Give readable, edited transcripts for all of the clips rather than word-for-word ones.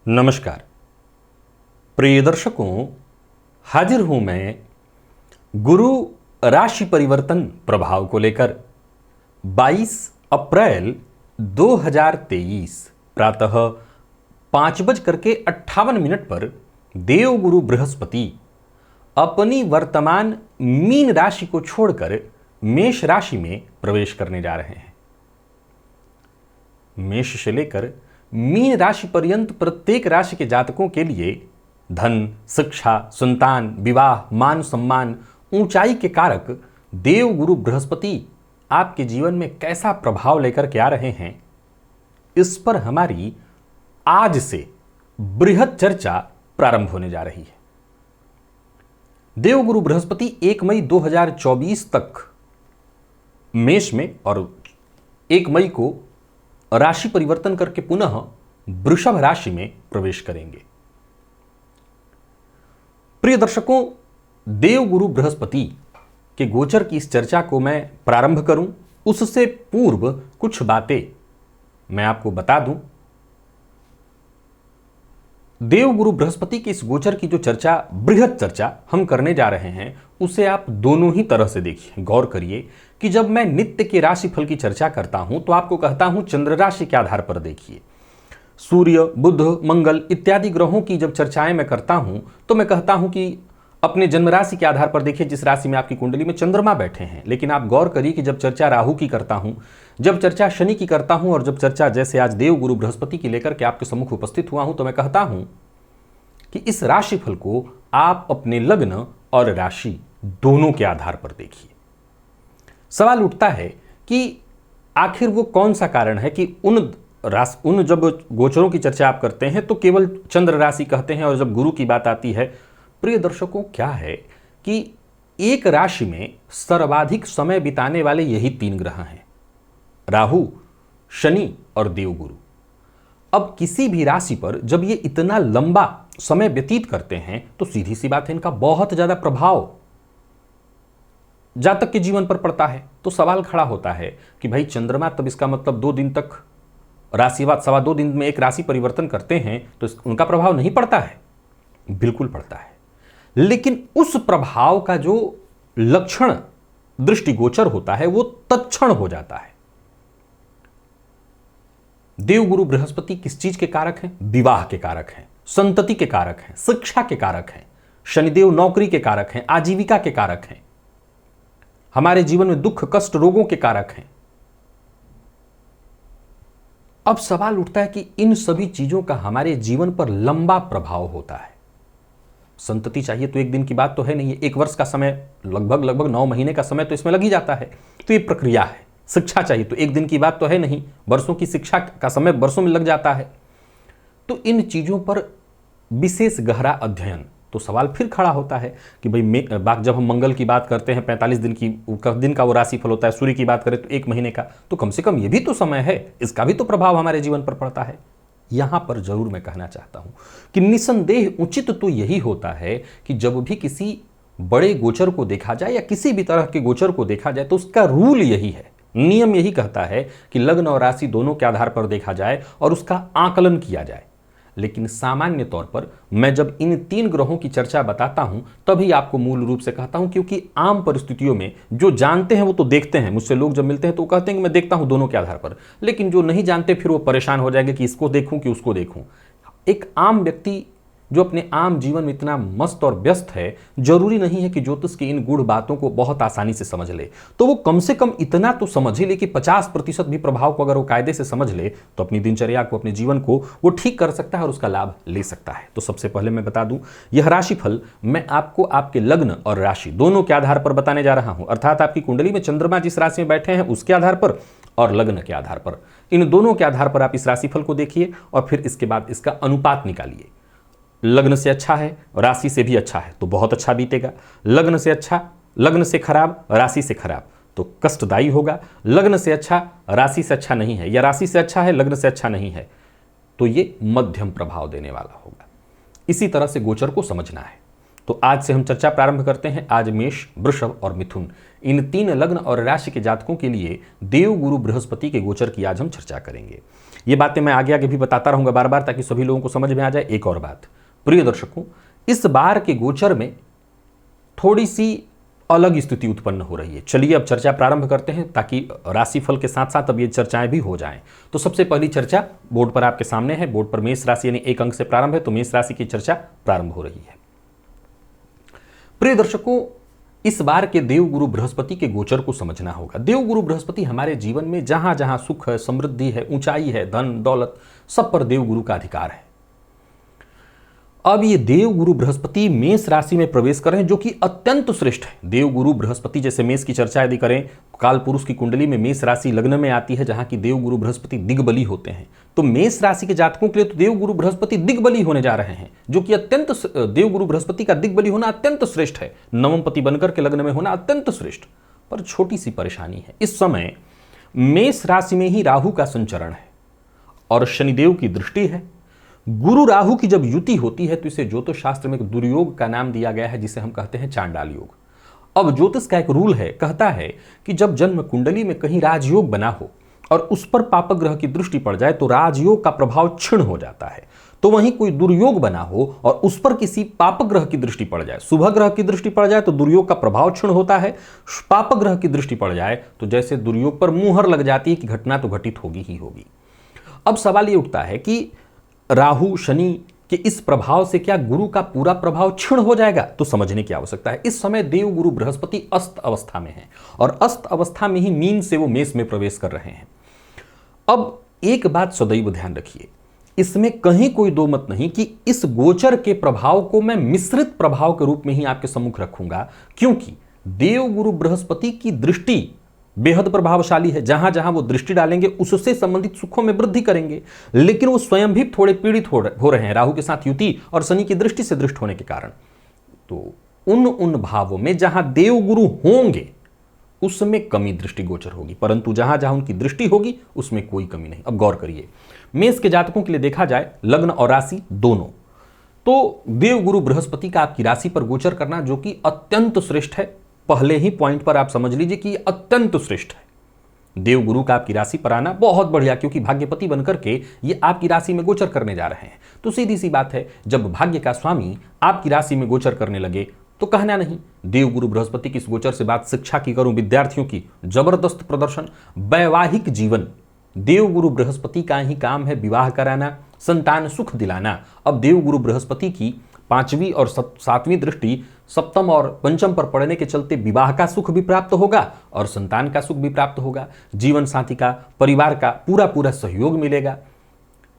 नमस्कार प्रिय दर्शकों, हाजिर हूं मैं गुरु राशि परिवर्तन प्रभाव को लेकर। 22 अप्रैल 2023 प्रातः 5:58 पर देवगुरु बृहस्पति अपनी वर्तमान मीन राशि को छोड़कर मेष राशि में प्रवेश करने जा रहे हैं। मेष से लेकर मीन राशि पर्यंत प्रत्येक राशि के जातकों के लिए धन, शिक्षा, संतान, विवाह, मान सम्मान, ऊंचाई के कारक देवगुरु बृहस्पति आपके जीवन में कैसा प्रभाव लेकर के आ रहे हैं, इस पर हमारी आज से बृहद चर्चा प्रारंभ होने जा रही है। देवगुरु बृहस्पति 1 मई 2024 तक मेष में और 1 मई को राशि परिवर्तन करके पुनः वृषभ राशि में प्रवेश करेंगे। प्रिय दर्शकों, देवगुरु बृहस्पति के गोचर की इस चर्चा को मैं प्रारंभ करूं, उससे पूर्व कुछ बातें मैं आपको बता दूं। देवगुरु बृहस्पति के इस गोचर की जो चर्चा, बृहद चर्चा हम करने जा रहे हैं, उसे आप दोनों ही तरह से देखिए, गौर करिए कि जब मैं नित्य के राशिफल की चर्चा करता हूं तो आपको कहता हूं चंद्र राशि के आधार पर देखिए। सूर्य, बुध, मंगल इत्यादि ग्रहों की जब चर्चाएं मैं करता हूं तो मैं कहता हूं कि अपने जन्म राशि के आधार पर देखिए जिस राशि में आपकी कुंडली में चंद्रमा बैठे हैं। लेकिन आप गौर करिए कि जब चर्चा राहु की करता हूं, जब चर्चा शनि की करता हूं और जब चर्चा जैसे आज देवगुरु बृहस्पति की लेकर के आपके सम्मुख उपस्थित हुआ हूं, तो मैं कहता हूं कि इस राशिफल को आप अपने लग्न और राशि दोनों के आधार पर देखिए। सवाल उठता है कि आखिर वो कौन सा कारण है कि उन जब गोचरों की चर्चा आप करते हैं तो केवल चंद्र राशि कहते हैं, और जब गुरु की बात आती है, प्रिय दर्शकों, क्या है कि एक राशि में सर्वाधिक समय बिताने वाले यही 3 ग्रह हैं, राहु, शनि और देवगुरु। अब किसी भी राशि पर जब ये इतना लंबा समय व्यतीत करते हैं तो सीधी सी बात है, इनका बहुत ज्यादा प्रभाव जातक के जीवन पर पड़ता है। तो सवाल खड़ा होता है कि भाई चंद्रमा, तब इसका मतलब 2 दिन तक राशिवाद, 2.25 दिन में एक राशि परिवर्तन करते हैं तो उनका प्रभाव नहीं पड़ता है? बिल्कुल पड़ता है, लेकिन उस प्रभाव का जो लक्षण दृष्टिगोचर होता है वो तत्क्षण हो जाता है। देवगुरु बृहस्पति किस चीज के कारक हैं? विवाह के कारक हैं, संतति के कारक हैं, शिक्षा के कारक हैं। शनिदेव नौकरी के कारक हैं, आजीविका के कारक हैं, हमारे जीवन में दुख, कष्ट, रोगों के कारक हैं। अब सवाल उठता है कि इन सभी चीजों का हमारे जीवन पर लंबा प्रभाव होता है। संतति चाहिए तो एक दिन की बात तो है नहीं है, 1 वर्ष का समय, लगभग 9 महीने का समय तो इसमें लग ही जाता है। तो ये प्रक्रिया है। शिक्षा चाहिए तो एक दिन की बात तो है नहीं, वर्षों की शिक्षा का समय वर्षों में लग जाता है। तो इन चीजों पर विशेष गहरा अध्ययन, तो सवाल फिर खड़ा होता है कि भाई जब हम मंगल की बात करते हैं 45 दिन का वो राशिफल होता है, सूर्य की बात करें तो 1 महीने का, तो कम से कम ये भी तो समय है, इसका भी तो प्रभाव हमारे जीवन पर पड़ता है। यहां पर जरूर मैं कहना चाहता हूं कि निसंदेह उचित तो यही होता है कि जब भी किसी बड़े गोचर को देखा जाए या किसी भी तरह के गोचर को देखा जाए तो उसका रूल यही है, नियम यही कहता है कि लग्न और राशि दोनों के आधार पर देखा जाए और उसका आकलन किया जाए। लेकिन सामान्य तौर पर मैं जब इन 3 ग्रहों की चर्चा बताता हूं तभी आपको मूल रूप से कहता हूं, क्योंकि आम परिस्थितियों में जो जानते हैं वो तो देखते हैं। मुझसे लोग जब मिलते हैं तो कहते हैं कि मैं देखता हूं दोनों के आधार पर, लेकिन जो नहीं जानते फिर वो परेशान हो जाएंगे कि इसको देखूं कि उसको देखूं। एक आम व्यक्ति जो अपने आम जीवन में इतना मस्त और व्यस्त है, जरूरी नहीं है कि ज्योतिष की इन गूढ़ बातों को बहुत आसानी से समझ ले। तो वो कम से कम इतना तो समझ ही ले कि 50% भी प्रभाव को अगर वो कायदे से समझ ले तो अपनी दिनचर्या को, अपने जीवन को वो ठीक कर सकता है और उसका लाभ ले सकता है। तो सबसे पहले मैं बता दूं, यह राशिफल मैं आपको आपके लग्न और राशि दोनों के आधार पर बताने जा रहा हूं, अर्थात आपकी कुंडली में चंद्रमा जिस राशि में बैठे हैं उसके आधार पर और लग्न के आधार पर, इन दोनों के आधार पर आप इस राशिफल को देखिए और फिर इसके बाद इसका अनुपात निकालिए। लग्न से अच्छा है, राशि से भी अच्छा है तो बहुत अच्छा बीतेगा। लग्न से अच्छा, लग्न से खराब, राशि से खराब तो कष्टदायी होगा। लग्न से अच्छा, राशि से अच्छा नहीं है, या राशि से अच्छा है, लग्न से अच्छा नहीं है, तो ये मध्यम प्रभाव देने वाला होगा। इसी तरह से गोचर को समझना है। तो आज से हम चर्चा प्रारंभ करते हैं। आज मेष, वृषभ और मिथुन, इन 3 लग्न और राशि के जातकों के लिए देवगुरु बृहस्पति के गोचर की आज हम चर्चा करेंगे। ये बातें मैं आगे आगे भी बताता रहूंगा बार बार, ताकि सभी लोगों को समझ में आ जाए। एक और बात प्रिय दर्शकों, इस बार के गोचर में थोड़ी सी अलग स्थिति उत्पन्न हो रही है। चलिए अब चर्चा प्रारंभ करते हैं, ताकि राशिफल के साथ साथ अब ये चर्चाएं भी हो जाएं। तो सबसे पहली चर्चा बोर्ड पर आपके सामने है। बोर्ड पर मेष राशि यानी 1 अंक से प्रारंभ है, तो मेष राशि की चर्चा प्रारंभ हो रही है। प्रिय दर्शकों, इस बार के देवगुरु बृहस्पति के गोचर को समझना होगा। देवगुरु बृहस्पति हमारे जीवन में जहां जहां सुख है, समृद्धि है, ऊंचाई है, धन दौलत, सब पर देवगुरु का अधिकार है। अब ये देवगुरु बृहस्पति मेष राशि में प्रवेश कर रहे हैं, जो कि अत्यंत श्रेष्ठ है। देवगुरु बृहस्पति, जैसे मेष की चर्चा यदि करें, काल पुरुष की कुंडली में मेष राशि लग्न में आती है, जहां की देवगुरु बृहस्पति दिग्बली होते हैं। तो मेष राशि के जातकों के लिए तो देवगुरु बृहस्पति दिग्बली होने जा रहे हैं, जो कि अत्यंत, देवगुरु बृहस्पति का दिग्बली होना अत्यंत श्रेष्ठ है। नवम पति बनकर के लग्न में होना अत्यंत श्रेष्ठ। पर छोटी सी परेशानी है, इस समय मेष राशि में ही राहु का संचरण है और शनिदेव की दृष्टि है। गुरु राहु की जब युति होती है तो इसे ज्योतिष शास्त्र में एक दुर्योग का नाम दिया गया है, जिसे हम कहते हैं चांडाल योग। अब ज्योतिष का एक रूल है, कहता है कि जब जन्म कुंडली में कहीं राजयोग बना हो और उस पर पापग्रह की दृष्टि पड़ जाए तो राजयोग का प्रभाव क्षीण हो जाता है। तो वहीं कोई दुर्योग बना हो और उस पर किसी पापग्रह की दृष्टि पड़ जाए, शुभ ग्रह की दृष्टि पड़ जाए तो दुर्योग का प्रभाव क्षीण होता है। पापग्रह की दृष्टि पड़ जाए तो जैसे दुर्योग पर मुहर लग जाती है कि घटना तो घटित होगी ही होगी। अब सवाल ये उठता है कि राहु शनि के इस प्रभाव से क्या गुरु का पूरा प्रभाव क्षीण हो जाएगा? तो समझने की आवश्यकता है। इस समय देवगुरु बृहस्पति अस्त अवस्था में है और अस्त अवस्था में ही मीन से वो मेष में प्रवेश कर रहे हैं। अब एक बात सदैव ध्यान रखिए, इसमें कहीं कोई दो मत नहीं कि इस गोचर के प्रभाव को मैं मिश्रित प्रभाव के रूप में ही आपके सम्मुख रखूंगा, क्योंकि देवगुरु बृहस्पति की दृष्टि बेहद प्रभावशाली है। जहां जहां वो दृष्टि डालेंगे उससे संबंधित सुखों में वृद्धि करेंगे, लेकिन वो स्वयं भी थोड़े पीड़ित हो रहे हैं राहु के साथ युति और शनि की दृष्टि से दृष्ट होने के कारण। तो उन भावों में जहां देवगुरु होंगे उसमें कमी दृष्टिगोचर होगी, परंतु जहां जहां उनकी दृष्टि होगी उसमें कोई कमी नहीं। अब गौर करिए, मेष के जातकों के लिए देखा जाए लग्न और राशि दोनों, तो देवगुरु बृहस्पति का आपकी राशि पर गोचर करना जो कि अत्यंत श्रेष्ठ है। पहले ही पॉइंट पर आप समझ लीजिए कि अत्यंत श्रेष्ठ है। देवगुरु का आपकी राशि पर आना बहुत बढ़िया, क्योंकि भाग्यपति बनकर के ये आपकी राशि में गोचर करने जा रहे हैं। तो सीधी सी बात है, जब भाग्य का स्वामी आपकी राशि में गोचर करने लगे तो कहना नहीं। देवगुरु बृहस्पति की इस गोचर से बात शिक्षा की करूं, विद्यार्थियों की जबरदस्त प्रदर्शन, वैवाहिक जीवन, देवगुरु बृहस्पति का ही काम है विवाह कराना, संतान सुख दिलाना। अब देवगुरु बृहस्पति की 5वीं और 7वीं दृष्टि सप्तम और पंचम पर पड़ने के चलते विवाह का सुख भी प्राप्त होगा और संतान का सुख भी प्राप्त होगा। जीवन साथी का, परिवार का पूरा सहयोग मिलेगा।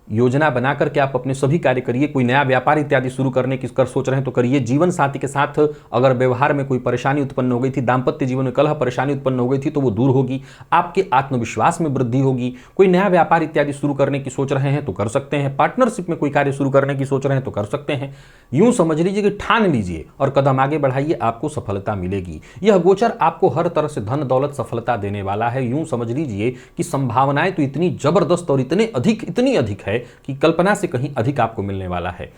योजना बना करके आप अपने सभी कार्य करिए। कोई नया व्यापार इत्यादि शुरू करने की सोच रहे हैं तो करिए। जीवन साथी के साथ अगर व्यवहार में कोई परेशानी उत्पन्न हो गई थी, दाम्पत्य जीवन में कलह परेशानी उत्पन्न हो गई थी, तो वो दूर होगी। आपके आत्मविश्वास में वृद्धि होगी। कोई नया व्यापार इत्यादि शुरू करने की सोच रहे हैं तो कर सकते हैं। पार्टनरशिप में कोई कार्य शुरू करने की सोच रहे हैं तो कर सकते हैं। यूं समझ लीजिए कि ठान लीजिए और कदम आगे बढ़ाइए, आपको सफलता मिलेगी। यह गोचर आपको हर तरह से धन दौलत सफलता देने वाला है। यूं समझ लीजिए कि संभावनाएं तो इतनी जबरदस्त और इतनी अधिक है कि कल्पना से कहीं अधिक आपको मिलने वाला है।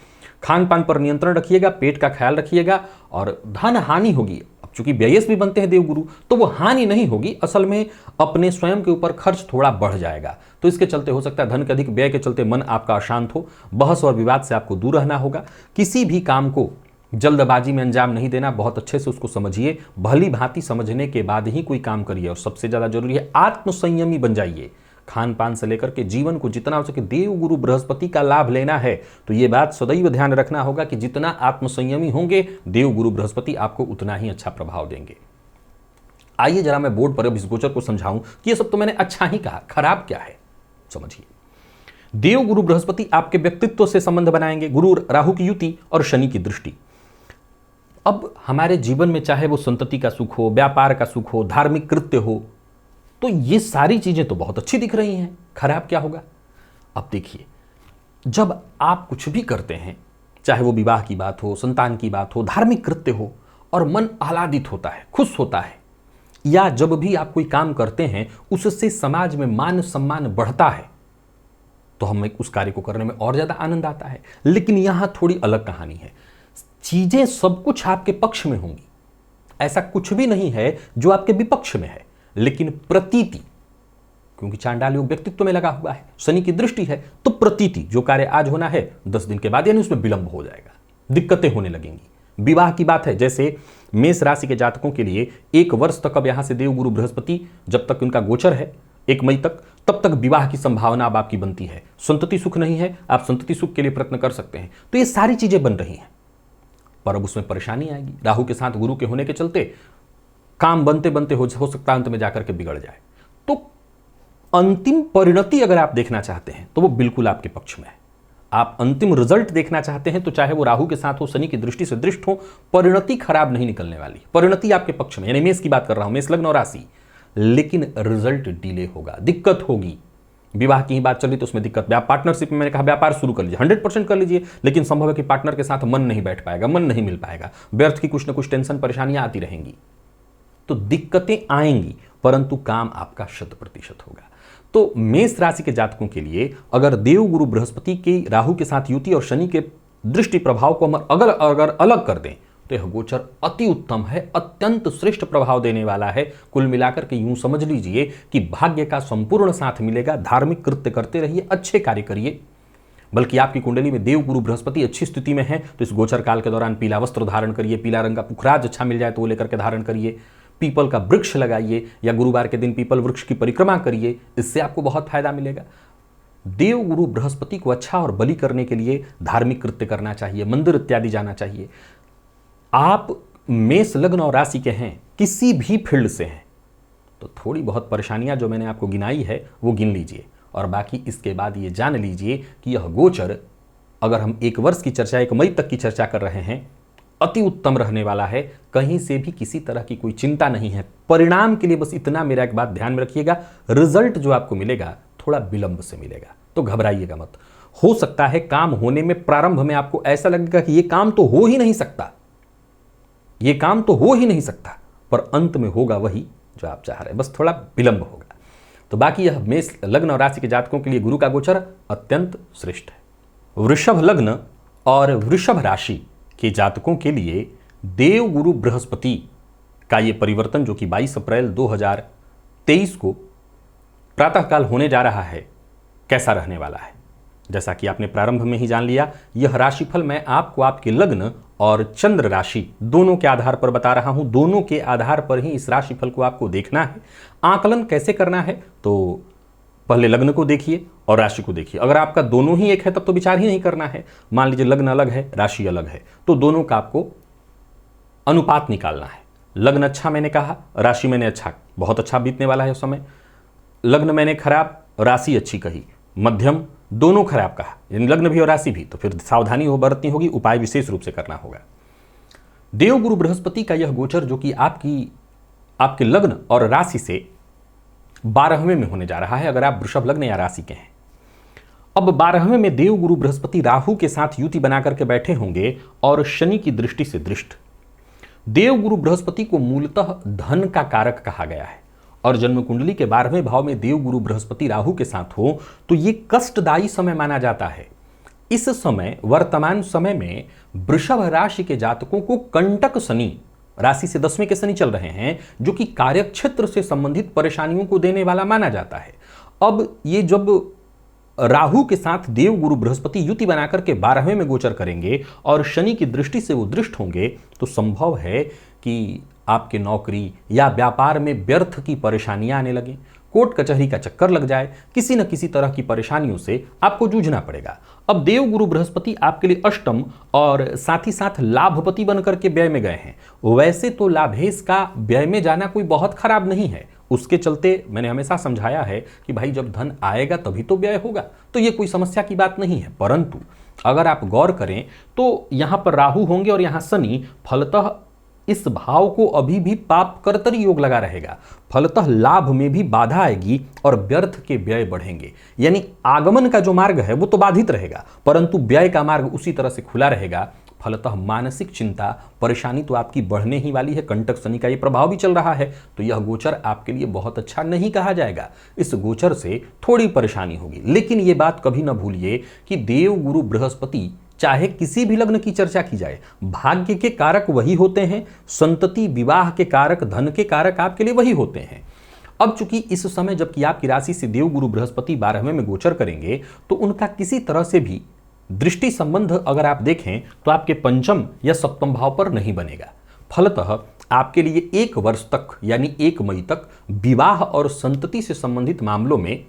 खान पान पर नियंत्रण रखिएगा, पेट का ख्याल रखिएगा और धन हानि होगी। अब चूंकि व्ययस भी बनते हैं देवगुरु, तो वो हानि नहीं होगी, असल में अपने स्वयं के ऊपर खर्च थोड़ा बढ़ जाएगा। तो इसके चलते हो सकता है धन के अधिक व्यय के चलते मन आपका अशांत हो। बहस और विवाद से आपको दूर रहना होगा। किसी भी काम को जल्दबाजी में अंजाम नहीं देना, बहुत अच्छे से उसको समझिए, भली भांति समझने के बाद ही कोई काम करिए। और सबसे ज्यादा जरूरी है आत्मसंयमी बन जाइए। खान पान से लेकर के जीवन को जितना हो सके देवगुरु बृहस्पति का लाभ लेना है, तो ये बात सदैव ध्यान रखना होगा कि जितना आत्मसंयमी होंगे देवगुरु बृहस्पति आपको उतना ही अच्छा प्रभाव देंगे। आइए जरा मैं बोर्ड पर अब इस गोचर को समझाऊं कि ये सब तो मैंने अच्छा ही कहा, खराब क्या है समझिए। देवगुरु बृहस्पति आपके व्यक्तित्व से संबंध बनाएंगे, गुरु राहु की युति और शनि की दृष्टि। अब हमारे जीवन में चाहे वो संतति का सुख हो, व्यापार का सुख हो, धार्मिक कृत्य हो, तो ये सारी चीजें तो बहुत अच्छी दिख रही हैं। खराब क्या होगा? अब देखिए, जब आप कुछ भी करते हैं, चाहे वो विवाह की बात हो, संतान की बात हो, धार्मिक कृत्य हो, और मन आह्लादित होता है, खुश होता है, या जब भी आप कोई काम करते हैं उससे समाज में मान सम्मान बढ़ता है, तो हमें उस कार्य को करने में और ज्यादा आनंद आता है। लेकिन यहां थोड़ी अलग कहानी है। चीजें सब कुछ आपके पक्ष में होंगी, ऐसा कुछ भी नहीं है जो आपके विपक्ष में है, लेकिन प्रतीति क्योंकि चांडाल योग व्यक्तित्व में लगा हुआ है, शनि की दृष्टि है, तो प्रतीति जो कार्य आज होना है 10 दिन के बाद यानी उसमें विलंब हो जाएगा, दिक्कतें होने लगेंगी। विवाह की बात है, जैसे मेष राशि के जातकों के लिए 1 वर्ष तक अब यहां से देवगुरु बृहस्पति जब तक उनका गोचर है 1 मई तक, तब तक विवाह की संभावना अब आपकी बनती है। संतति सुख नहीं है, आप संतति सुख के लिए प्रयत्न कर सकते हैं। तो ये सारी चीजें बन रही हैं, पर अब उसमें परेशानी आएगी। राहु के साथ गुरु के होने के चलते काम बनते बनते हो सकता है अंत में जाकर के बिगड़ जाए। तो अंतिम परिणति अगर आप देखना चाहते हैं तो वो बिल्कुल आपके पक्ष में है। आप अंतिम रिजल्ट देखना चाहते हैं तो चाहे वो राहु के साथ हो, शनि की दृष्टि से दृष्ट हो, परिणति खराब नहीं निकलने वाली, परिणति आपके पक्ष में, यानी मेष की बात कर रहा हूं, मेष लग्न और राशि, लेकिन रिजल्ट डिले होगा, दिक्कत होगी। विवाह की ही बात चली तो उसमें दिक्कत, पार्टनरशिप में मैंने कहा व्यापार शुरू कर लीजिए, 100% कर लीजिए, लेकिन संभव है कि पार्टनर के साथ मन नहीं बैठ पाएगा, मन नहीं मिल पाएगा, व्यर्थ की कुछ ना कुछ टेंशन परेशानियां आती रहेंगी, तो दिक्कतें आएंगी, परंतु काम आपका 100% होगा। तो मेष राशि के जातकों के लिए अगर देव गुरु बृहस्पति की राहु के साथ युति और शनि के दृष्टि प्रभाव को हम अगर अलग कर दें तो यह गोचर अति उत्तम है, अत्यंत श्रेष्ठ प्रभाव देने वाला है। कुल मिलाकर के यूं समझ लीजिए कि भाग्य का संपूर्ण साथ मिलेगा। धार्मिक कृत्य करते रहिए, अच्छे कार्य करिए, बल्कि आपकी कुंडली में देव गुरु बृहस्पति अच्छी स्थिति में है तो इस गोचर काल के दौरान पीला वस्त्र धारण करिए, पीला रंग का पुखराज अच्छा मिल जाए तो वो लेकर के धारण करिए, पीपल का वृक्ष लगाइए या गुरुवार के दिन पीपल वृक्ष की परिक्रमा करिए, इससे आपको बहुत फायदा मिलेगा। देव गुरु बृहस्पति को अच्छा और बलि करने के लिए धार्मिक कृत्य करना चाहिए, मंदिर इत्यादि जाना चाहिए। आप मेष लग्न और राशि के हैं, किसी भी फील्ड से हैं, तो थोड़ी बहुत परेशानियां जो मैंने आपको गिनाई है वो गिन लीजिए, और बाकी इसके बाद ये जान लीजिए कि यह गोचर, अगर हम 1 वर्ष की चर्चा, 1 मई तक की चर्चा कर रहे हैं, अति उत्तम रहने वाला है। कहीं से भी किसी तरह की कोई चिंता नहीं है। परिणाम के लिए बस इतना मेरा एक बात ध्यान में रखिएगा, रिजल्ट जो आपको मिलेगा थोड़ा विलंब से मिलेगा, तो घबराइएगा मत। हो सकता है काम होने में प्रारंभ में आपको ऐसा लगेगा कि ये काम तो हो ही नहीं सकता, ये काम तो हो ही नहीं सकता, पर अंत में होगा वही जो आप चाह रहे हैं, बस थोड़ा विलंब होगा। तो बाकी यह मेष लग्न और राशि के जातकों के लिए गुरु का गोचर अत्यंत श्रेष्ठ है। वृषभ लग्न और वृषभ राशि के जातकों के लिए देव गुरु बृहस्पति का ये परिवर्तन जो कि 22 अप्रैल 2023 को प्रातःकाल होने जा रहा है, कैसा रहने वाला है। जैसा कि आपने प्रारंभ में ही जान लिया, यह राशिफल मैं आपको आपके लग्न और चंद्र राशि दोनों के आधार पर बता रहा हूं। दोनों के आधार पर ही इस राशिफल को आपको देखना है। आकलन कैसे करना है, तो पहले लग्न को देखिए और राशि को देखिए। अगर आपका दोनों ही एक है तब तो विचार ही नहीं करना है। मान लीजिए लग्न अलग है, राशि अलग है, तो दोनों का आपको अनुपात निकालना है। लग्न अच्छा मैंने कहा, राशि मैंने अच्छा, बहुत अच्छा बीतने वाला है उस समय। लग्न मैंने खराब, राशि अच्छी कही, मध्यम, दोनों खराब कहा, यानी लग्न भी और राशि भी, तो फिर सावधानी हो बरतनी होगी, उपाय विशेष रूप से करना होगा। देव गुरु बृहस्पति का यह गोचर जो कि आपके लग्न और राशि से 12वें में होने जा रहा है, अगर आप वृषभ लग्न या राशि के हैं। अब 12वें में देव गुरु बृहस्पति राहु के साथ युति बनाकर के बैठे होंगे और शनि की दृष्टि से दृष्ट। देव गुरु बृहस्पति को मूलतः धन का कारक कहा गया है, और जन्म कुंडली के 12वें भाव में देव गुरु बृहस्पति राहु के साथ हो तो ये कष्टदायी समय माना जाता है। इस समय, वर्तमान समय में वृषभ राशि के जातकों को कंटक शनि, राशि से 10वें के शनि चल रहे हैं, जो कि कार्यक्षेत्र से संबंधित परेशानियों को देने वाला माना जाता है। अब ये जब राहु के साथ देव गुरु बृहस्पति युति बनाकर के 12वें में गोचर करेंगे और शनि की दृष्टि से वो दृष्ट होंगे, तो संभव है कि आपके नौकरी या व्यापार में व्यर्थ की परेशानियां आने लगे, कोर्ट कचहरी का चक्कर लग जाए, किसी न किसी तरह की परेशानियों से आपको जूझना पड़ेगा। अब देव गुरु बृहस्पति आपके लिए अष्टम और साथ ही साथ लाभपति बनकर के व्यय में गए हैं। वैसे तो लाभेश का व्यय में जाना कोई बहुत खराब नहीं है, उसके चलते मैंने हमेशा समझाया है कि भाई जब धन आएगा तभी तो व्यय होगा, तो ये कोई समस्या की बात नहीं है। परंतु अगर आप गौर करें तो यहां पर राहु होंगे और यहां शनि, फलतः इस भाव को अभी भी पाप कर्तरी योग लगा रहेगा, फलतः लाभ में भी बाधा आएगी और व्यर्थ के व्यय बढ़ेंगे। यानी आगमन का जो मार्ग है वो तो बाधित रहेगा, परंतु व्यय का मार्ग उसी तरह से खुला रहेगा। फलतः मानसिक चिंता, परेशानी तो आपकी बढ़ने ही वाली है। कंटक शनि का ये प्रभाव भी चल रहा है, तो यह गोचर आपके लिए बहुत अच्छा नहीं कहा जाएगा। इस गोचर से थोड़ी परेशानी होगी, लेकिन ये बात कभी ना भूलिए कि देव गुरु बृहस्पति, चाहे किसी भी लग्न की चर्चा की जाए, भाग्य के कारक वही होते हैं, संतति विवाह के कारक, धन के कारक आपके लिए वही होते हैं। अब चूंकि इस समय जबकि आपकी राशि से देवगुरु बृहस्पति 12वें में गोचर करेंगे तो उनका किसी तरह से भी दृष्टि संबंध अगर आप देखें तो आपके पंचम या सप्तम भाव पर नहीं बनेगा। फलतः आपके लिए 1 वर्ष तक यानी 1 मई तक विवाह और संतति से संबंधित मामलों में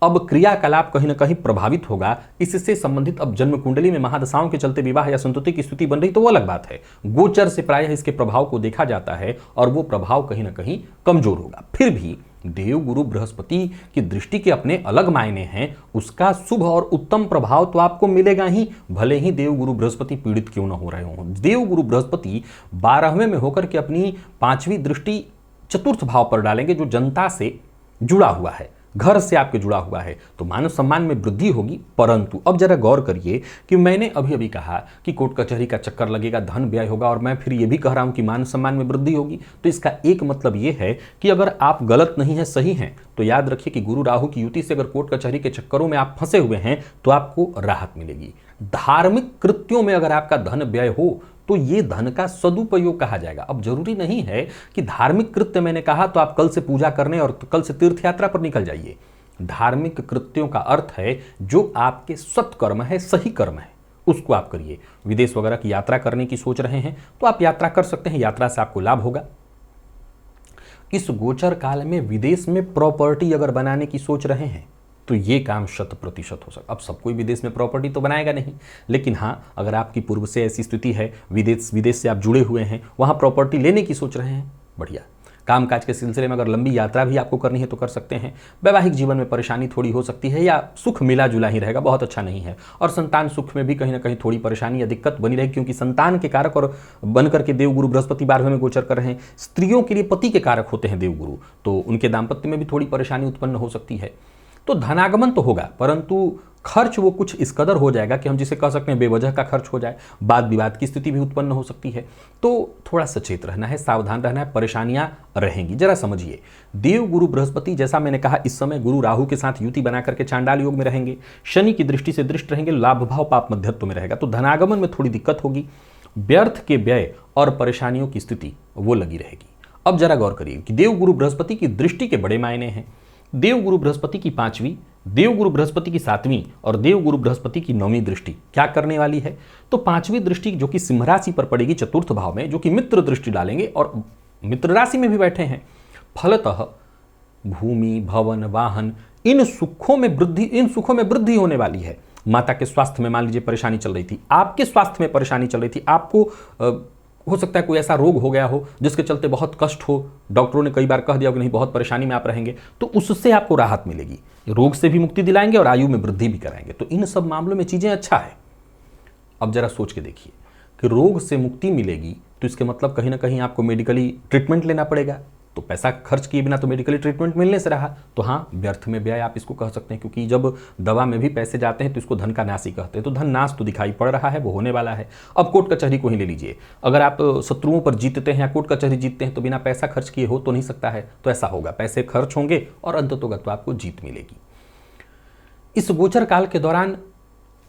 अब क्रियाकलाप कहीं ना कहीं प्रभावित होगा। इससे संबंधित अब जन्म कुंडली में महादशाओं के चलते विवाह या संतति की स्थिति बन रही तो वो अलग बात है। गोचर से प्रायः इसके प्रभाव को देखा जाता है और वो प्रभाव कहीं ना कहीं कमजोर होगा। फिर भी देवगुरु बृहस्पति की दृष्टि के अपने अलग मायने हैं, उसका शुभ और उत्तम प्रभाव तो आपको मिलेगा ही, भले ही देवगुरु बृहस्पति पीड़ित क्यों ना हो रहे हों। देवगुरु बृहस्पति 12वें में होकर के अपनी 5वीं दृष्टि चतुर्थ भाव पर डालेंगे जो जनता से जुड़ा हुआ है, घर से आपके जुड़ा हुआ है, तो मान सम्मान में वृद्धि होगी। परंतु अब जरा गौर करिए कि मैंने अभी अभी कहा कि कोर्ट कचहरी का चक्कर लगेगा, धन व्यय होगा, और मैं फिर ये भी कह रहा हूं कि मान सम्मान में वृद्धि होगी। तो इसका एक मतलब ये है कि अगर आप गलत नहीं है सही हैं तो याद रखिए कि गुरु राहु की युति से अगर कोर्ट कचहरी के चक्करों में आप फंसे हुए हैं तो आपको राहत मिलेगी। धार्मिक कृत्यों में अगर आपका धन व्यय हो तो ये धन का सदुपयोग कहा जाएगा। अब जरूरी नहीं है कि धार्मिक कृत्य मैंने कहा तो आप कल से पूजा करने और कल से तीर्थ यात्रा पर निकल जाइए। धार्मिक कृत्यों का अर्थ है जो आपके सत्कर्म है, सही कर्म है, उसको आप करिए। विदेश वगैरह की यात्रा करने की सोच रहे हैं तो आप यात्रा कर सकते हैं, यात्रा से आपको लाभ होगा। इस गोचर काल में विदेश में प्रॉपर्टी अगर बनाने की सोच रहे हैं तो ये काम 100% हो सकता। अब सब कोई विदेश में प्रॉपर्टी तो बनाएगा नहीं, लेकिन हाँ अगर आपकी पूर्व से ऐसी स्थिति है, विदेश से आप जुड़े हुए हैं, वहाँ प्रॉपर्टी लेने की सोच रहे हैं, बढ़िया। कामकाज के सिलसिले में अगर लंबी यात्रा भी आपको करनी है तो कर सकते हैं। वैवाहिक जीवन में परेशानी थोड़ी हो सकती है या सुख मिला जुला ही रहेगा, बहुत अच्छा नहीं है। और संतान सुख में भी कहीं ना कहीं थोड़ी परेशानी या दिक्कत बनी रहेगी, क्योंकि संतान के कारक और बनकर के देवगुरु बृहस्पति 12वें में गोचर कर रहे हैं। स्त्रियों के लिए पति के कारक होते हैं देवगुरु, तो उनके दाम्पत्य में भी थोड़ी परेशानी उत्पन्न हो सकती है। तो धनागमन तो होगा, परंतु खर्च वो कुछ इस कदर हो जाएगा कि हम जिसे कह सकते हैं बेवजह का खर्च हो जाए, वाद विवाद की स्थिति भी उत्पन्न हो सकती है। तो थोड़ा सचेत रहना है, सावधान रहना है, परेशानियां रहेंगी। जरा समझिए, देवगुरु बृहस्पति जैसा मैंने कहा इस समय गुरु राहु के साथ युति बना करके चांडाल योग में रहेंगे, शनि की दृष्टि से दृष्ट रहेंगे, लाभ भाव पाप मध्यत्व में रहेगा, तो धनागमन में थोड़ी दिक्कत होगी, व्यर्थ के व्यय और परेशानियों की स्थिति वो लगी रहेगी। अब जरा गौर करिए कि देवगुरु बृहस्पति की दृष्टि के बड़े मायने हैं। देवगुरु बृहस्पति की 5वीं, देवगुरु बृहस्पति की 7वीं और देवगुरु बृहस्पति की 9वीं दृष्टि क्या करने वाली है। तो 5वीं दृष्टि जो कि सिंह राशि पर पड़ेगी चतुर्थ भाव में, जो कि मित्र दृष्टि डालेंगे और मित्र राशि में भी बैठे हैं। फलतः भूमि, भवन, वाहन, इन सुखों में वृद्धि होने वाली है। माता के स्वास्थ्य में मान लीजिए परेशानी चल रही थी, आपके स्वास्थ्य में परेशानी चल रही थी, आपको हो सकता है कोई ऐसा रोग हो गया हो जिसके चलते बहुत कष्ट हो, डॉक्टरों ने कई बार कह दिया कि नहीं बहुत परेशानी में आप रहेंगे, तो उससे आपको राहत मिलेगी। रोग से भी मुक्ति दिलाएंगे और आयु में वृद्धि भी कराएंगे। तो इन सब मामलों में चीजें अच्छा है। अब जरा सोच के देखिए कि रोग से मुक्ति मिलेगी तो इसके मतलब कहीं ना कहीं आपको मेडिकली ट्रीटमेंट लेना पड़ेगा, तो पैसा खर्च किए बिना तो मेडिकली ट्रीटमेंट मिलने से रहा, तो हाँ व्यर्थ में व्यय आप इसको कह सकते हैं, क्योंकि जब दवा में भी पैसे जाते हैं तो इसको धन का नाश ही कहते हैं। तो धन नाश तो दिखाई पड़ रहा है, वो होने वाला है। अब कोर्ट कचहरी को ही ले लीजिए, अगर आप शत्रुओं पर जीतते हैं या कोर्ट कचहरी जीतते हैं तो बिना पैसा खर्च किए हो तो नहीं सकता है, तो ऐसा होगा, पैसे खर्च होंगे और अंततोगत्वा आपको जीत मिलेगी। इस गोचर काल के दौरान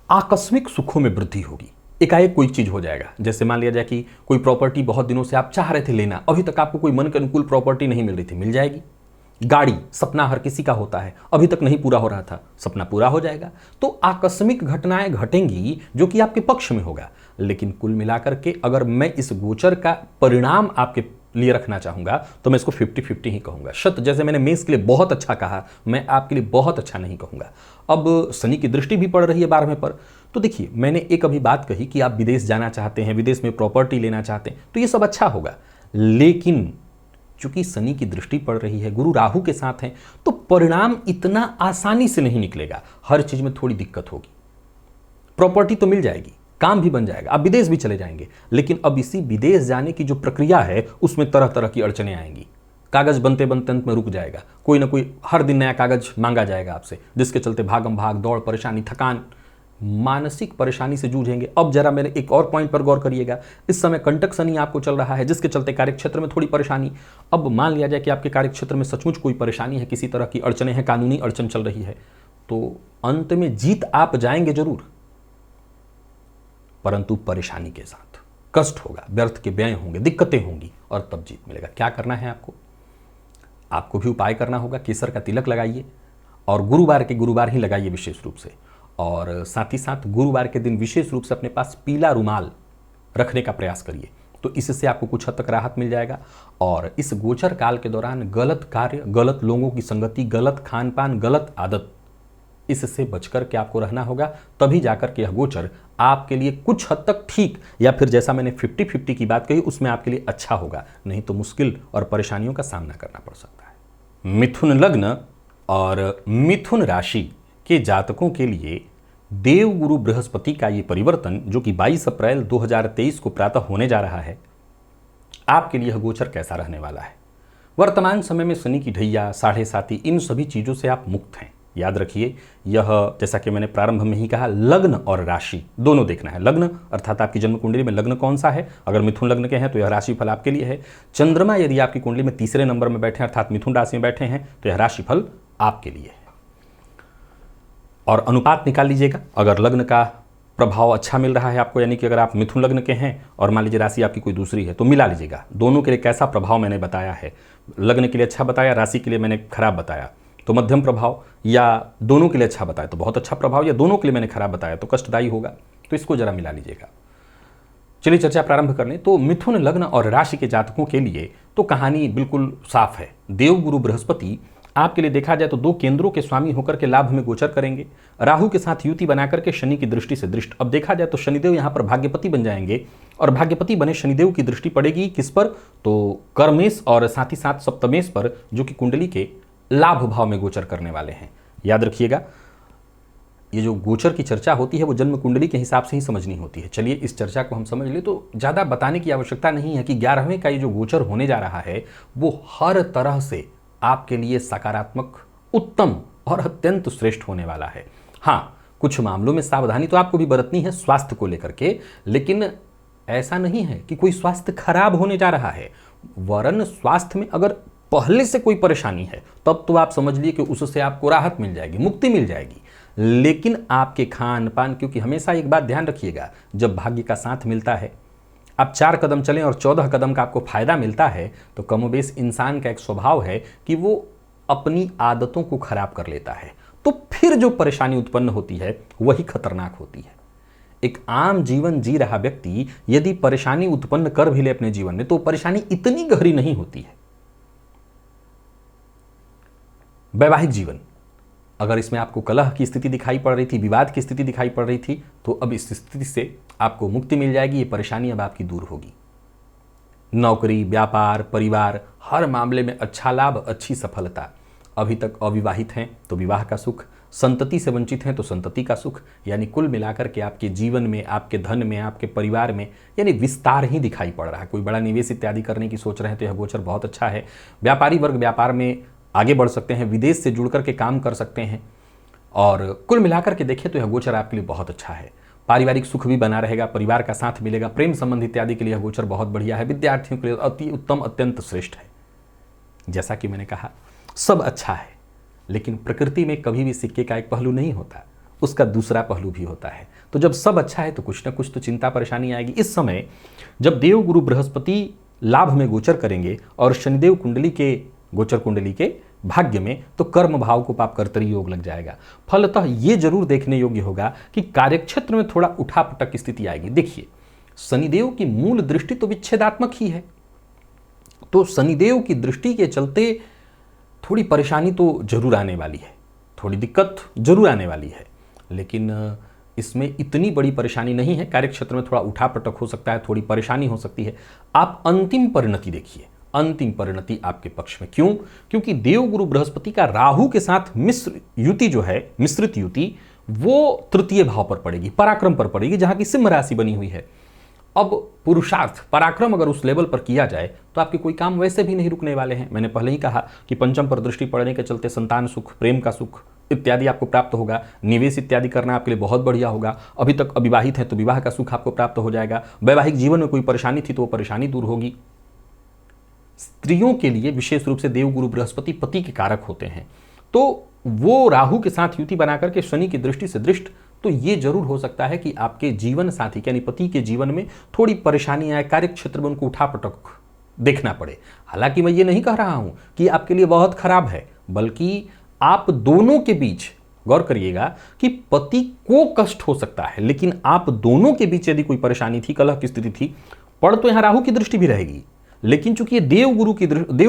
आकस्मिक सुखों में वृद्धि होगी, एकाएक कोई चीज हो जाएगा। जैसे मान लिया जाए कि कोई प्रॉपर्टी बहुत दिनों से आप चाह रहे थे लेना, अभी तक आपको कोई मन के अनुकूल प्रॉपर्टी नहीं मिल रही थी, मिल जाएगी। गाड़ी, सपना हर किसी का होता है, अभी तक नहीं पूरा हो रहा था, सपना पूरा हो जाएगा। तो आकस्मिक घटनाएं घटेंगी जो कि आपके पक्ष में होगा। लेकिन कुल मिलाकर के अगर मैं इस गोचर का परिणाम आपके लिए रखना चाहूंगा तो मैं इसको 50-50 ही कहूंगा। जैसे मैंने मेष के लिए बहुत अच्छा कहा, मैं आपके लिए बहुत अच्छा नहीं कहूंगा। अब शनि की दृष्टि भी पड़ रही है 12वें पर, तो देखिए मैंने एक अभी बात कही कि आप विदेश जाना चाहते हैं, विदेश में प्रॉपर्टी लेना चाहते हैं, तो ये सब अच्छा होगा। लेकिन चूंकि शनि की दृष्टि पड़ रही है, गुरु राहु के साथ हैं, तो परिणाम इतना आसानी से नहीं निकलेगा, हर चीज में थोड़ी दिक्कत होगी। प्रॉपर्टी तो मिल जाएगी, काम भी बन जाएगा, आप विदेश भी चले जाएंगे, लेकिन अब इसी विदेश जाने की जो प्रक्रिया है उसमें तरह तरह की अड़चने आएंगी। कागज बनते बनते अंत में रुक जाएगा, कोई ना कोई हर दिन नया कागज मांगा जाएगा आपसे, जिसके चलते भागम भाग, दौड़, परेशानी, थकान, मानसिक परेशानी से जूझेंगे। अब जरा मेरे एक और पॉइंट पर गौर करिएगा, इस समय कंटक शनि आपको चल रहा है, जिसके चलते कार्यक्षेत्र में थोड़ी परेशानी। अब मान लिया जाए कि आपके कार्यक्षेत्र में सचमुच कोई परेशानी है, किसी तरह की अड़चने हैं, कानूनी अड़चन चल रही है, तो अंत में जीत आप जाएंगे जरूर, परंतु परेशानी के साथ, कष्ट होगा, व्यर्थ के व्यय होंगे, दिक्कतें होंगी, और तब जीत मिलेगा। क्या करना है आपको, आपको भी उपाय करना होगा, केसर का तिलक लगाइए और गुरुवार के गुरुवार ही लगाइए विशेष रूप से। और साथ ही साथ गुरुवार के दिन विशेष रूप से अपने पास पीला रुमाल रखने का प्रयास करिए, तो इससे आपको कुछ हद तक राहत मिल जाएगा। और इस गोचर काल के दौरान गलत कार्य, गलत लोगों की संगति, गलत खान पान, गलत आदत, इससे बचकर के आपको रहना होगा। तभी जाकर के यह गोचर आपके लिए कुछ हद तक ठीक, या फिर जैसा मैंने 50-50 की बात कही उसमें आपके लिए अच्छा होगा, नहीं तो मुश्किल और परेशानियों का सामना करना पड़ सकता है। मिथुन लग्न और मिथुन राशि के जातकों के लिए देवगुरु बृहस्पति का ये परिवर्तन जो कि 22 अप्रैल 2023 को प्रातः होने जा रहा है, आपके लिए यह गोचर कैसा रहने वाला है। वर्तमान समय में शनि की ढैया, साढ़े साती, इन सभी चीज़ों से आप मुक्त हैं। याद रखिए, यह जैसा कि मैंने प्रारंभ में ही कहा, लग्न और राशि दोनों देखना है। लग्न अर्थात आपकी जन्म कुंडली में लग्न कौन सा है, अगर मिथुन लग्न के हैं तो यह राशिफल आपके लिए है। चंद्रमा यदि आपकी कुंडली में तीसरे नंबर में बैठे अर्थात मिथुन राशि में बैठे हैं तो यह राशिफल आपके लिए है। और अनुपात निकाल लीजिएगा, अगर लग्न का प्रभाव अच्छा मिल रहा है आपको, यानी कि अगर आप मिथुन लग्न के हैं और मान लीजिए राशि आपकी कोई दूसरी है, तो मिला लीजिएगा दोनों के लिए कैसा प्रभाव मैंने बताया है। लग्न के लिए अच्छा बताया, राशि के लिए मैंने खराब बताया तो मध्यम प्रभाव, या दोनों के लिए अच्छा बताया तो बहुत अच्छा प्रभाव, या दोनों के लिए मैंने खराब बताया तो कष्टदायी होगा। तो इसको जरा मिला लीजिएगा। चलिए चर्चा प्रारंभ कर लें। तो मिथुन लग्न और राशि के जातकों के लिए तो कहानी बिल्कुल साफ है। देवगुरु बृहस्पति आपके लिए देखा जाए तो 2 केंद्रों के स्वामी होकर के लाभ में गोचर करेंगे। राहु के साथ युति बनाकर के शनि की दृष्टि से दृष्ट। अब देखा जाए तो शनिदेव यहाँ पर भाग्यपति बन जाएंगे, और भाग्यपति बने शनिदेव की दृष्टि पड़ेगी किस पर, तो कर्मेश और साथ ही साथ सप्तमेश पर, जो कि कुंडली के लाभ भाव में गोचर करने वाले हैं। याद रखिएगा, ये जो गोचर की चर्चा होती है वो जन्म कुंडली के हिसाब से ही समझनी होती है। चलिए इस चर्चा को हम समझ लें, तो ज़्यादा बताने की आवश्यकता नहीं है कि 11वें का ये जो गोचर होने जा रहा है वो हर तरह से आपके लिए सकारात्मक, उत्तम और अत्यंत श्रेष्ठ होने वाला है। हाँ, कुछ मामलों में सावधानी तो आपको भी बरतनी है स्वास्थ्य को लेकर के, लेकिन ऐसा नहीं है कि कोई स्वास्थ्य खराब होने जा रहा है। वरन स्वास्थ्य में अगर पहले से कोई परेशानी है तब तो आप समझ लिए कि उससे आपको राहत मिल जाएगी, मुक्ति मिल जाएगी। लेकिन आपके खान पान, क्योंकि हमेशा एक बात ध्यान रखिएगा, जब भाग्य का साथ मिलता है, आप 4 कदम चलें और 14 कदम का आपको फायदा मिलता है, तो कमोबेश इंसान का एक स्वभाव है कि वो अपनी आदतों को खराब कर लेता है। तो फिर जो परेशानी उत्पन्न होती है वही खतरनाक होती है। एक आम जीवन जी रहा व्यक्ति यदि परेशानी उत्पन्न कर भी ले अपने जीवन में, तो परेशानी इतनी गहरी नहीं होती है। वैवाहिक जीवन, अगर इसमें आपको कलह की स्थिति दिखाई पड़ रही थी, विवाद की स्थिति दिखाई पड़ रही थी, तो अब इस स्थिति से आपको मुक्ति मिल जाएगी। ये परेशानी अब आपकी दूर होगी। नौकरी, व्यापार, परिवार, हर मामले में अच्छा लाभ, अच्छी सफलता। अभी तक अविवाहित हैं तो विवाह का सुख, संतति से वंचित हैं तो संतति का सुख, यानी कुल मिलाकर के आपके जीवन में, आपके धन में, आपके परिवार में यानी विस्तार ही दिखाई पड़ रहा है। कोई बड़ा निवेश इत्यादि करने की सोच रहे हैं तो यह गोचर बहुत अच्छा है। व्यापारी वर्ग व्यापार में आगे बढ़ सकते हैं, विदेश से जुड़ करके काम कर सकते हैं, और कुल मिलाकर के देखें तो यह गोचर आपके लिए बहुत अच्छा है। पारिवारिक सुख भी बना रहेगा, परिवार का साथ मिलेगा, प्रेम संबंध इत्यादि के लिए यह गोचर बहुत बढ़िया है। विद्यार्थियों के लिए अति उत्तम, अत्यंत श्रेष्ठ है। जैसा कि मैंने कहा, सब अच्छा है, लेकिन प्रकृति में कभी भी सिक्के का एक पहलू नहीं होता, उसका दूसरा पहलू भी होता है। तो जब सब अच्छा है तो कुछ ना कुछ तो चिंता परेशानी आएगी। इस समय जब देवगुरु बृहस्पति लाभ में गोचर करेंगे और शनिदेव कुंडली के गोचर कुंडली के भाग्य में, तो कर्म भाव को पाप कर्तरी योग लग जाएगा। फलतः ये जरूर देखने योग्य होगा कि कार्यक्षेत्र में थोड़ा उठापटक की स्थिति आएगी। देखिए, शनिदेव की मूल दृष्टि तो विच्छेदात्मक ही है, तो शनिदेव की दृष्टि के चलते थोड़ी परेशानी तो जरूर आने वाली है, थोड़ी दिक्कत जरूर आने वाली है, लेकिन इसमें इतनी बड़ी परेशानी नहीं है। कार्यक्षेत्र में थोड़ा उठापटक हो सकता है, थोड़ी परेशानी हो सकती है। आप अंतिम परिणति देखिए, अंतिम परिणति आपके पक्ष में। क्यों? क्योंकि देवगुरु बृहस्पति का राहु के साथ मिश्र युति जो है, मिश्रित युति, वो तृतीय भाव पर पड़ेगी, पराक्रम पर पड़ेगी, जहां की सिंह राशि बनी हुई है। अब पुरुषार्थ, पराक्रम अगर उस लेवल पर किया जाए तो आपके कोई काम वैसे भी नहीं रुकने वाले हैं। मैंने पहले ही कहा कि पंचम पर दृष्टि पड़ने के चलते संतान सुख, प्रेम का सुख इत्यादि आपको प्राप्त होगा। निवेश इत्यादि करना आपके लिए बहुत बढ़िया होगा। अभी तक अविवाहित हैं तो विवाह का सुख आपको प्राप्त हो जाएगा। वैवाहिक जीवन में कोई परेशानी थी तो वो परेशानी दूर होगी। स्त्रियों के लिए विशेष रूप से देवगुरु बृहस्पति पति के कारक होते हैं, तो वो राहु के साथ युति बनाकर के शनि की दृष्टि से दृष्ट, तो ये जरूर हो सकता है कि आपके जीवन साथी यानी पति के जीवन में थोड़ी परेशानी आए, कार्य क्षेत्र में उनको उठापटक देखना पड़े। हालांकि मैं ये नहीं कह रहा हूं कि आपके लिए बहुत खराब है, बल्कि आप दोनों के बीच गौर करिएगा कि पति को कष्ट हो सकता है, लेकिन आप दोनों के बीच यदि कोई परेशानी थी, कलह की स्थिति थी, पड़ तो यहां राहु की दृष्टि भी रहेगी, लेकिन चूंकि ये देव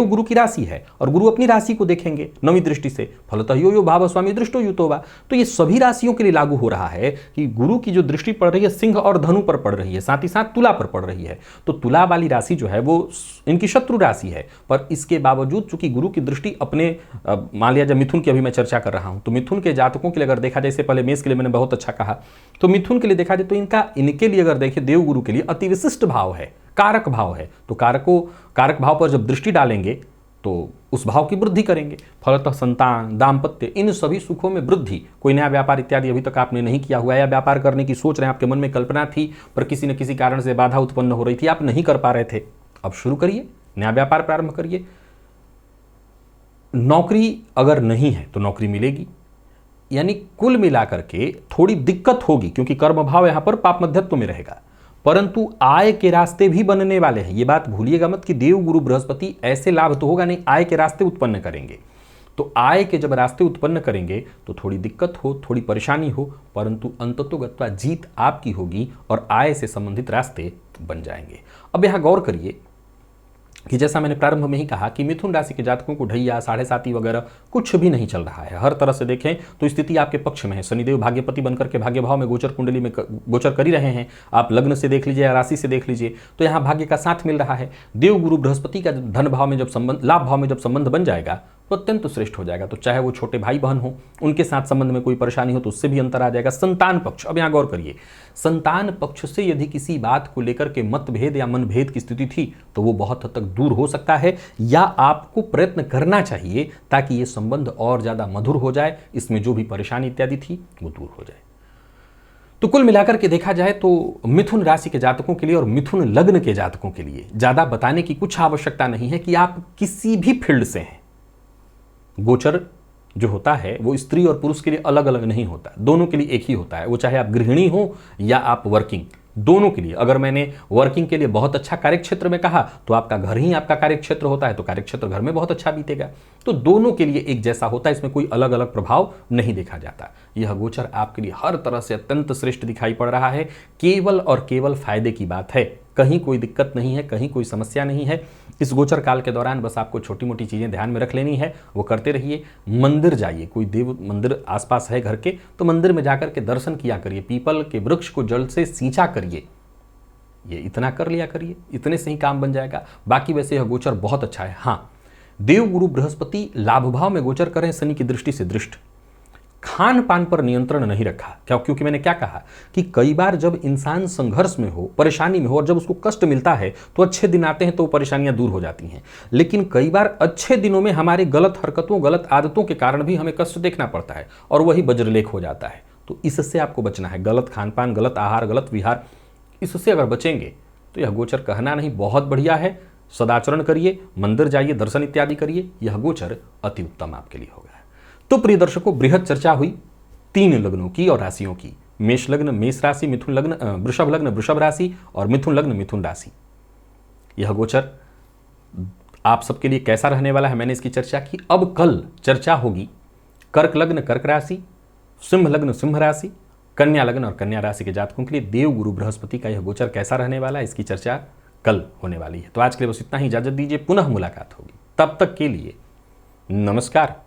गुरु की राशि है और गुरु अपनी राशि को देखेंगे नवी दृष्टि से, फलतः यो भाव स्वामी दृष्टो युतोवा, तो ये सभी राशियों के लिए लागू हो रहा है कि गुरु की जो दृष्टि पड़ रही है सिंह और धनु पर पड़ रही है, साथ ही साथ तुला पर पड़ रही है। तो तुला वाली राशि जो है वो इनकी शत्रु राशि है, पर इसके बावजूद चूंकि गुरु की दृष्टि अपने, मान लिया जब मिथुन की अभी मैं चर्चा कर रहा हूं, तो मिथुन के जातकों के लिए अगर देखा जाए, इससे पहले मेष के लिए मैंने बहुत अच्छा कहा, तो मिथुन के लिए देखा जाए तो इनके लिए अगर देखें देव गुरु के लिए अति विशिष्ट भाव है, कारक भाव है। तो कारक भाव पर जब दृष्टि डालेंगे तो उस भाव की वृद्धि करेंगे, फलतः संतान, दाम्पत्य, इन सभी सुखों में वृद्धि। कोई नया व्यापार इत्यादि अभी तक आपने नहीं किया हुआ है, या व्यापार करने की सोच रहे हैं, आपके मन में कल्पना थी पर किसी न किसी कारण से बाधा उत्पन्न हो रही थी, आप नहीं कर पा रहे थे, अब शुरू करिए, नया व्यापार प्रारंभ करिए। नौकरी अगर नहीं है तो नौकरी मिलेगी, यानी कुल मिलाकर के थोड़ी दिक्कत होगी क्योंकि कर्म भाव यहां पर पाप मध्यत्व में रहेगा, परंतु आय के रास्ते भी बनने वाले हैं। ये बात भूलिएगा मत कि देव गुरु बृहस्पति ऐसे लाभ तो होगा नहीं, आय के रास्ते उत्पन्न करेंगे। तो आय के जब रास्ते उत्पन्न करेंगे तो थोड़ी दिक्कत हो, थोड़ी परेशानी हो, परंतु अंततोगत्वा जीत आपकी होगी और आय से संबंधित रास्ते बन जाएंगे। अब यहां गौर करिए कि जैसा मैंने प्रारंभ में ही कहा कि मिथुन राशि के जातकों को ढैया, साढ़े साती वगैरह कुछ भी नहीं चल रहा है। हर तरह से देखें तो स्थिति आपके पक्ष में है। शनिदेव भाग्यपति बनकर के भाग्य भाव में गोचर कुंडली में गोचर कर ही रहे हैं। आप लग्न से देख लीजिए या राशि से देख लीजिए तो यहाँ भाग्य का साथ मिल रहा है। देव गुरु बृहस्पति का धन भाव में जब संबंध, लाभ भाव में जब संबंध बन जाएगा तो अत्यंत श्रेष्ठ हो जाएगा। तो चाहे वो छोटे भाई बहन हो, उनके साथ संबंध में कोई परेशानी हो तो उससे भी अंतर आ जाएगा। संतान पक्ष, अब यहाँ गौर करिए, संतान पक्ष से यदि किसी बात को लेकर के मतभेद या मनभेद की स्थिति थी तो वो बहुत हद तक दूर हो सकता है, या आपको प्रयत्न करना चाहिए ताकि ये संबंध और ज्यादा मधुर हो जाए, इसमें जो भी परेशानी इत्यादि थी वो दूर हो जाए। तो कुल मिलाकर के देखा जाए तो मिथुन राशि के जातकों के लिए और मिथुन लग्न के जातकों के लिए ज्यादा बताने की कुछ आवश्यकता नहीं है कि आप किसी भी फील्ड से हैं। गोचर जो होता है वो स्त्री और पुरुष के लिए अलग अलग नहीं होता, दोनों के लिए एक ही होता है। वो चाहे आप गृहिणी हो या आप वर्किंग, दोनों के लिए। अगर मैंने वर्किंग के लिए बहुत अच्छा कार्यक्षेत्र में कहा तो आपका घर ही आपका कार्यक्षेत्र होता है, तो कार्यक्षेत्र घर में बहुत अच्छा बीतेगा। तो दोनों के लिए एक जैसा होता है, इसमें कोई अलग अलग प्रभाव नहीं देखा जाता। यह गोचर आपके लिए हर तरह से अत्यंत श्रेष्ठ दिखाई पड़ रहा है। केवल और केवल फायदे की बात है, कहीं कोई दिक्कत नहीं है, कहीं कोई समस्या नहीं है। इस गोचर काल के दौरान बस आपको छोटी मोटी चीज़ें ध्यान में रख लेनी है, वो करते रहिए। मंदिर जाइए, कोई देव मंदिर आसपास है घर के तो मंदिर में जाकर के दर्शन किया करिए, पीपल के वृक्ष को जल से सींचा करिए, ये इतना कर लिया करिए, इतने से ही काम बन जाएगा। बाकी वैसे यह गोचर बहुत अच्छा है। हाँ, देव गुरु बृहस्पति लाभ भाव में गोचर करें शनि की दृष्टि से दृष्ट। खान पान पर नियंत्रण नहीं रखा, क्योंकि मैंने क्या कहा कि कई बार जब इंसान संघर्ष में हो, परेशानी में हो और जब उसको कष्ट मिलता है तो अच्छे दिन आते हैं तो परेशानियां दूर हो जाती हैं। लेकिन कई बार अच्छे दिनों में हमारे गलत हरकतों, गलत आदतों के कारण भी हमें कष्ट देखना पड़ता है और वही वज्रलेख हो जाता है। तो इससे आपको बचना है। गलत खान पान, गलत आहार, गलत विहार, इससे अगर बचेंगे तो यह गोचर कहना नहीं बहुत बढ़िया है। सदाचरण करिए, मंदिर जाइए, दर्शन इत्यादि करिए, यह गोचर अति उत्तम आपके लिए होगा। तो प्रिय दर्शकों, बृहद चर्चा हुई 3 लग्नों की और राशियों की। मेष लग्न मेष राशि, मिथुन लग्न वृषभ राशि और मिथुन लग्न मिथुन राशि। यह गोचर आप सबके लिए कैसा रहने वाला है मैंने इसकी चर्चा की। अब कल चर्चा होगी कर्क लग्न कर्क राशि, सिंह लग्न सिंह राशि, कन्या लग्न और कन्या राशि के जातकों के लिए देव गुरु बृहस्पति का यह गोचर कैसा रहने वाला है, इसकी चर्चा कल होने वाली है। तो आज के लिए बस इतना ही, इजाजत दीजिए, पुनः मुलाकात होगी। तब तक के लिए नमस्कार।